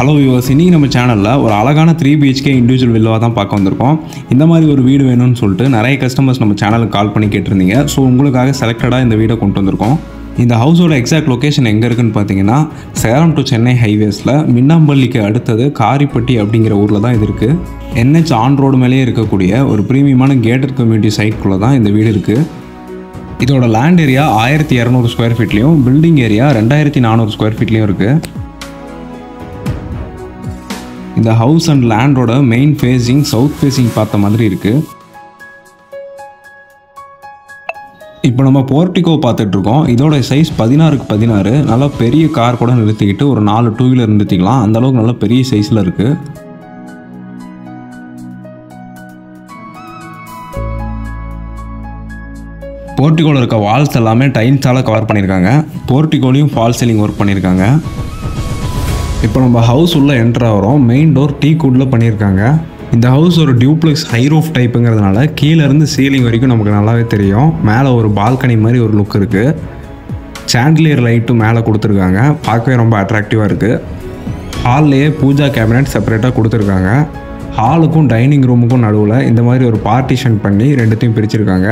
Hello viewers, இன்றைக்கி நம்ம சேனலில் ஒரு அழகான 3 BHK இண்டிவிஜுவல் வில்லாவாக தான் பார்க்க வந்திருக்கோம். இந்த மாதிரி ஒரு வீடு வேணும்னு சொல்லிட்டு நிறைய கஸ்டமர்ஸ் நம்ம சேனலுக்கு கால் பண்ணி கேட்டிருந்தீங்க. ஸோ உங்களுக்காக செலக்டடாக இந்த வீடை கொண்டு வந்திருக்கோம். இந்த ஹவுஸோட எக்ஸாக்ட் லொக்கேஷன் எங்கே இருக்குன்னு பார்த்தீங்கன்னா, சேலம் டு சென்னை ஹைவேஸில் மின்னாம்பள்ளிக்கு அடுத்தது காரிப்பட்டி அப்படிங்கிற ஊரில் தான் இது இருக்குது. NH ஆன் ரோடு மேலேயே இருக்கக்கூடிய ஒரு ப்ரீமியமான கேட்டட் கம்யூனிட்டி சைட்குள்ளே தான் இந்த வீடு இருக்குது. இதோட லேண்ட் ஏரியா 1200 ஸ்கொயர் ஃபீட்லேயும் பில்டிங் ஏரியா 2400 ஸ்கொயர் ஃபீட்லேயும் இருக்குது. இந்த ஹவுஸ் அண்ட் லேண்டோட மெயின் ஃபேஸிங் சவுத் ஃபேஸிங் பார்த்த மாதிரி இருக்குது. இப்போ நம்ம போர்ட்டிகோ பார்த்துட்ருக்கோம். இதோட சைஸ் 16க்கு 16. நல்லா பெரிய கார் கூட நிறுத்திக்கிட்டு ஒரு 4 2 வீலர் நிறுத்திக்கலாம். அந்தளவுக்கு நல்லா பெரிய சைஸில் இருக்குது. போர்ட்டிகோவில் இருக்க வால்ஸ் எல்லாமே டைல்ஸால் கவர் பண்ணியிருக்காங்க. போர்ட்டிகோலையும் ஃபால் சீலிங் ஒர்க் பண்ணியிருக்காங்க. இப்போ நம்ம ஹவுஸ் உள்ள என்ட்ரு ஆகிறோம். மெயின் டோர் டீக் வுட்டில் பண்ணியிருக்காங்க. இந்த ஹவுஸ் ஒரு டியூப்ளெக்ஸ் ஹை ரூஃப் டைப்புங்கிறதுனால கீழேருந்து சீலிங் வரைக்கும் நமக்கு நல்லாவே தெரியும். மேலே ஒரு பால்கனி மாதிரி ஒரு லுக் இருக்குது. சாண்டிலியர் லைட்டும் மேலே கொடுத்துருக்காங்க. பார்க்கவே ரொம்ப அட்ராக்டிவாக இருக்குது. ஹால்லையே பூஜா கேபினட் செப்பரேட்டாக கொடுத்துருக்காங்க. ஹாலுக்கும் டைனிங் ரூமுக்கும் நடுவில் இந்த மாதிரி ஒரு பார்ட்டிஷன் பண்ணி ரெண்டுத்தையும் பிரிச்சுருக்காங்க.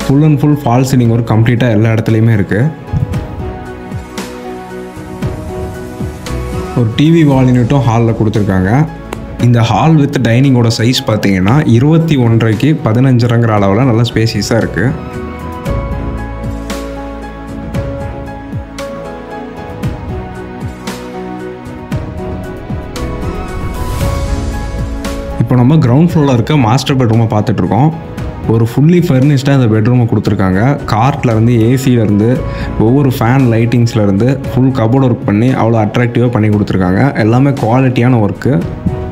Full and full fall ceiling work கம்ப்ளீட்டாக எல்லா இடத்துலையுமே இருக்குது. ஒரு டிவி வால் யூனிட்டும் ஹாலில் கொடுத்துருக்காங்க. இந்த ஹால் வித் டைனிங்கோட சைஸ் பார்த்தீங்கன்னா 21.5க்கு 15.5ங்கிற அளவில் நல்ல ஸ்பேசியஸாக இருக்குது. இப்போ நம்ம கிரவுண்ட் ஃப்ளோரில் இருக்க மாஸ்டர் பெட்ரூமை பார்த்துட்ருக்கோம். ஒரு ஃபுல்லி ஃபர்னிஷ்டாக இந்த பெட்ரூமை கொடுத்துருக்காங்க. கார்ட்லேருந்து ஏசிலேருந்து ஒவ்வொரு ஃபேன் லைட்டிங்ஸ்லேருந்து ஃபுல் கபோர்ட் ஒர்க் பண்ணி அவ்வளோ அட்ராக்டிவாக பண்ணி கொடுத்துருக்காங்க. எல்லாமே குவாலிட்டியான ஒர்க்கு.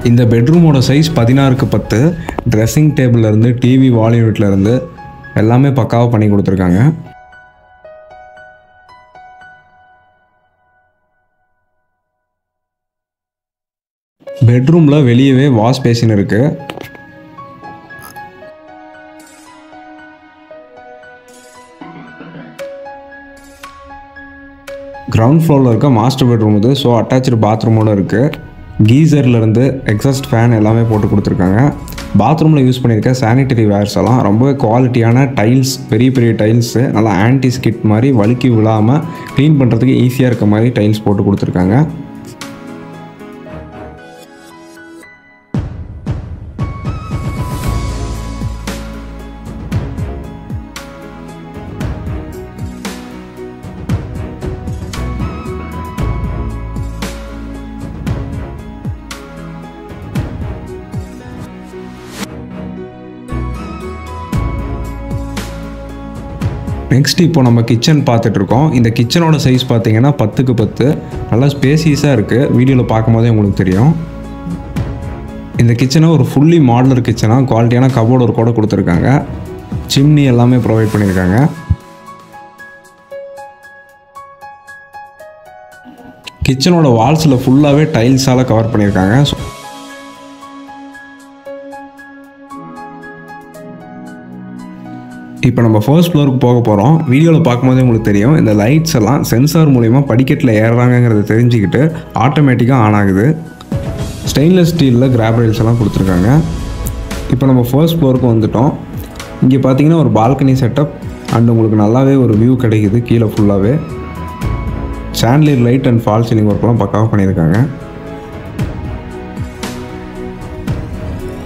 இந்த பெட்ரூமோட சைஸ் 16க்கு 10. ட்ரெஸ்ஸிங் டேபிள்லேருந்து டிவி வால் யூனிட்லேருந்து எல்லாமே பக்காவாக பண்ணி கொடுத்துருக்காங்க. பெட்ரூமில் வெளியவே வாஷ் பேசின் இருக்குது. கிரவுண்ட் ஃப்ளோரில் இருக்க மாஸ்டர் பெட்ரூம் இது. ஸோ அட்டாச்சு பாத்ரூமோடு இருக்குது. கீசர்லேருந்து எக்ஸாஸ்ட் ஃபேன் எல்லாமே போட்டு கொடுத்துருக்காங்க. பாத்ரூமில் யூஸ் பண்ணியிருக்க சானிட்டரி வேர்ஸ் எல்லாம் ரொம்பவே குவாலிட்டியான டைல்ஸ், பெரிய பெரிய டைல்ஸு, நல்லா ஆன்டி ஸ்கிட் மாதிரி வழுக்கி விழாமல் க்ளீன் பண்ணுறதுக்கு ஈஸியாக இருக்க மாதிரி டைல்ஸ் போட்டு கொடுத்துருக்காங்க. நெக்ஸ்ட் இப்போ நம்ம கிச்சன் பார்த்துட்ருக்கோம். இந்த கிச்சனோட சைஸ் பார்த்தீங்கன்னா 10க்கு 10. நல்லா ஸ்பேசியஸாக இருக்குது. வீடியோவில் பார்க்கும்போதே உங்களுக்கு தெரியும். இந்த கிச்சனை ஒரு ஃபுல்லி மாடலர் கிச்சனாக குவாலிட்டியான கபோர்ட் ஒர்க்கோட கொடுத்துருக்காங்க. சிம்னி எல்லாமே ப்ரொவைட் பண்ணியிருக்காங்க. கிச்சனோட வால்ஸில் ஃபுல்லாகவே டைல்ஸால் கவர் பண்ணியிருக்காங்க. இப்போ நம்ம ஃபர்ஸ்ட் ஃப்ளோருக்கு போக போகிறோம். வீடியோவில் பார்க்கும்போதே உங்களுக்கு தெரியும். இந்த லைட்ஸ் எல்லாம் சென்சார் மூலிமா படிக்கட்டில் ஏறுறாங்கிறத தெரிஞ்சுக்கிட்டு ஆட்டோமேட்டிக்காக ஆன் ஆகுது. ஸ்டெயின்லெஸ் ஸ்டீலில் கிராப் ரைல்ஸ் எல்லாம் கொடுத்துருக்காங்க. இப்போ நம்ம ஃபர்ஸ்ட் ஃப்ளோருக்கு வந்துட்டோம். இங்கே பார்த்தீங்கன்னா ஒரு பால்கனி செட்டப் அண்ட் உங்களுக்கு நல்லாவே ஒரு வியூ கிடைக்குது. கீழே ஃபுல்லாகவே chandelier light and fall ceiling ஒர்க்லாம் பக்காவாக பண்ணியிருக்காங்க.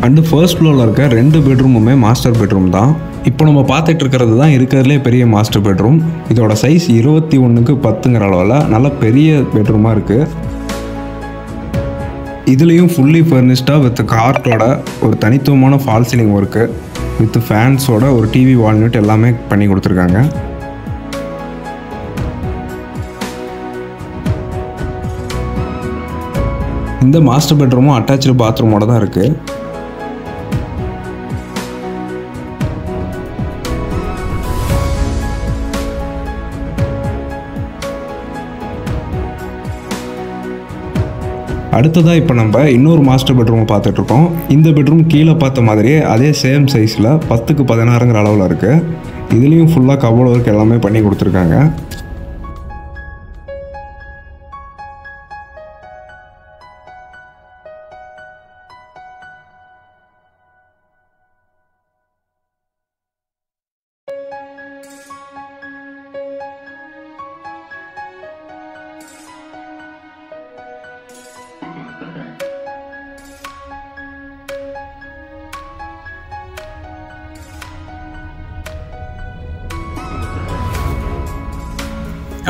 அண்டு ஃபர்ஸ்ட் ஃப்ளோரில் இருக்க 2 பெட்ரூமுமே மாஸ்டர் பெட்ரூம் தான். இப்போ நம்ம பார்த்துட்டு இருக்கிறது தான் இருக்கிறதுலே பெரிய மாஸ்டர் பெட்ரூம். இதோட சைஸ் 21க்கு 10ங்கிற அளவில் நல்ல பெரிய பெட்ரூமாக இருக்குது. இதுலேயும் ஃபுல்லி ஃபர்னிஷ்டாக வித் கார்ட்டோட ஒரு தனித்துவமான ஃபால் சீலிங் ஒர்க்கு வித் ஃபேன்ஸோட ஒரு டிவி வால் யூனிட் எல்லாமே பண்ணி கொடுத்துருக்காங்க. இந்த மாஸ்டர் பெட்ரூமும் அட்டாச்சு பாத்ரூமோட தான் இருக்குது. அடுத்ததாக இப்போ நம்ம இன்னொரு மாஸ்டர் பெட்ரூமை பார்த்துட்ருக்கோம். இந்த பெட்ரூம் கீழே பார்த்த மாதிரியே அதே சேம் சைஸில் 10க்கு 16ங்கிற அளவில் இருக்குது. இதுலேயும் ஃபுல்லாக கபோர்ட் ஒர்க் எல்லாமே பண்ணி கொடுத்துருக்காங்க.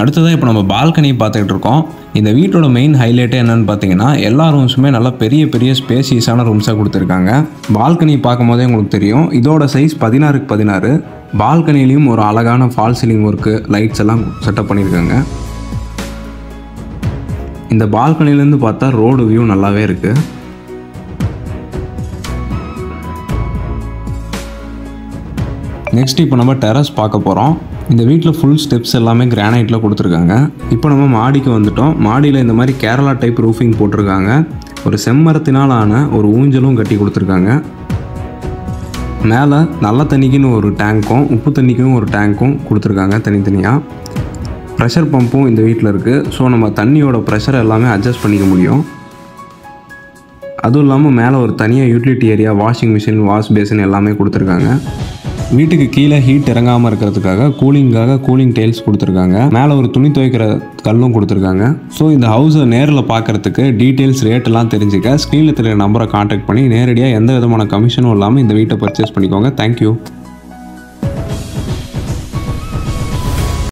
அடுத்ததாக இப்போ நம்ம பால்கனி பார்த்துக்கிட்டு இருக்கோம். இந்த வீட்டோட மெயின் ஹைலைட்டே என்னென்னு பார்த்தீங்கன்னா எல்லா ரூம்ஸுமே நல்லா பெரிய பெரிய ஸ்பேசியஸான ரூம்ஸாக கொடுத்துருக்காங்க. பால்கனி பார்க்கும் போதே உங்களுக்கு தெரியும் இதோட சைஸ் 16x16. பால்கனிலையும் ஒரு அழகான ஃபால் சீலிங் ஒர்க்கு, லைட்ஸ் எல்லாம் செட்டப் பண்ணியிருக்காங்க. இந்த பால்கனிலேருந்து பார்த்தா ரோடு வியூ நல்லாவே இருக்குது. நெக்ஸ்ட் இப்போ நம்ம டெரஸ் பார்க்க போகிறோம். இந்த வீட்டில் ஃபுல் ஸ்டெப்ஸ் எல்லாமே கிரானைட்டில் கொடுத்துருக்காங்க. இப்போ நம்ம மாடிக்கு வந்துட்டோம். மாடியில் இந்த மாதிரி கேரளா டைப் ரூஃபிங் போட்டிருக்காங்க. ஒரு செம்மரத்தினால் ஆன ஒரு ஊஞ்சலும் கட்டி கொடுத்துருக்காங்க. மேலே நல்ல தண்ணிக்குன்னு ஒரு டேங்க்கும் உப்பு தண்ணிக்கும் ஒரு டேங்க்கும் கொடுத்துருக்காங்க தனித்தனியாக. ப்ரெஷர் பம்பும் இந்த வீட்டில் இருக்குது. ஸோ நம்ம தண்ணியோட ப்ரெஷர் எல்லாமே அட்ஜஸ்ட் பண்ணிக்க முடியும். அதுவும் இல்லாமல் மேலே ஒரு தனியாக utility area, washing machine, wash basin எல்லாமே கொடுத்துருக்காங்க. வீட்டுக்கு கீழே ஹீட் இறங்காமல் இருக்கிறதுக்காக கூலிங் டெயில்ஸ் கொடுத்துருக்காங்க. மேலே ஒரு துணி துவைக்கிற கல்லும் கொடுத்துருக்காங்க. ஸோ இந்த ஹவுஸை நேரில் பார்க்குறதுக்கு டீட்டெயில்ஸ் ரேட்டெல்லாம் தெரிஞ்சுக்க ஸ்க்ரீனில் தெரிய நம்பரை காண்டாக்ட் பண்ணி நேரடியாக எந்த விதமான கமிஷனும் இல்லாமல் இந்த வீட்டை பர்ச்சேஸ் பண்ணிக்கோங்க. தேங்க்யூ.